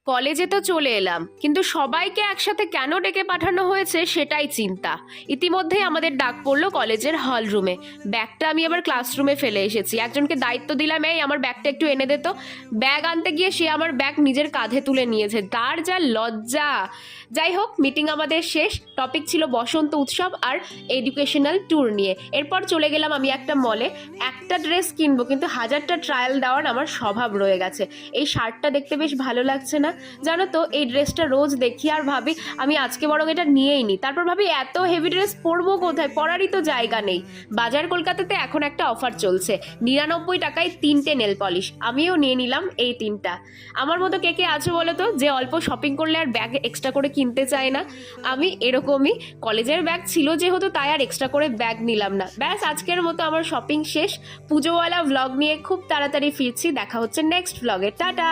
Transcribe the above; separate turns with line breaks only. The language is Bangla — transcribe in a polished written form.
কলেজে তো চলে এলাম, কিন্তু সবাইকে একসাথে কেন ডেকে পাঠানো হয়েছে সেটাই চিন্তা। ইতিমধ্যেই আমাদের ডাক পড়লো কলেজের হল রুমে। ব্যাগটা আমি আবার ক্লাসরুমে ফেলে এসেছি। একজনকে দায়িত্ব দিলাম, এই আমার ব্যাগটা একটু এনে দে তো। ব্যাগ আনতে গিয়ে সে আমার ব্যাগ নিজের কাঁধে তুলে নিয়েছে, তার যা লজ্জা। যাই হোক, মিটিং আমাদের শেষ। টপিক ছিল বসন্ত উৎসব আর এডুকেশনাল ট্যুর নিয়ে। এরপর চলে গেলাম আমি একটা মলে। একটা ড্রেস কিনবো, কিন্তু হাজারটা ট্রায়াল দেওয়ার আমার স্বভাব রয়ে গেছে। এই শার্টটা দেখতে বেশ ভালো লাগছে না, জানো তো? এই ড্রেসটা রোজ দেখি আর ভাবি আমি আজকে বরং এটা নিয়েই নি। তারপর ভাবি এত হেভি ড্রেস পরবো কোথায়, পরারই তো জায়গা নেই। বাজার কলকাতাতে এখন একটা অফার চলছে, 99 টাকায় 3টে নেল পলিশ। আমিও নিয়ে নিলাম এই 3টা। আমার মতো কে কে আছো বলো তো, যে অল্প শপিং করলে আর ব্যাগ এক্সট্রা করে কিনতে চায় না? আমি এরকমই। কলেজের ব্যাগ ছিল যেহেতু, তাই আর এক্সট্রা করে ব্যাগ নিলাম না। ব্যাস, আজকের মতো আমার শপিং শেষ। পুজোওয়ালা ভ্লগ নিয়ে খুব তাড়াতাড়ি ফিরছি। দেখা হচ্ছে নেক্সট ভ্লগে। টাটা।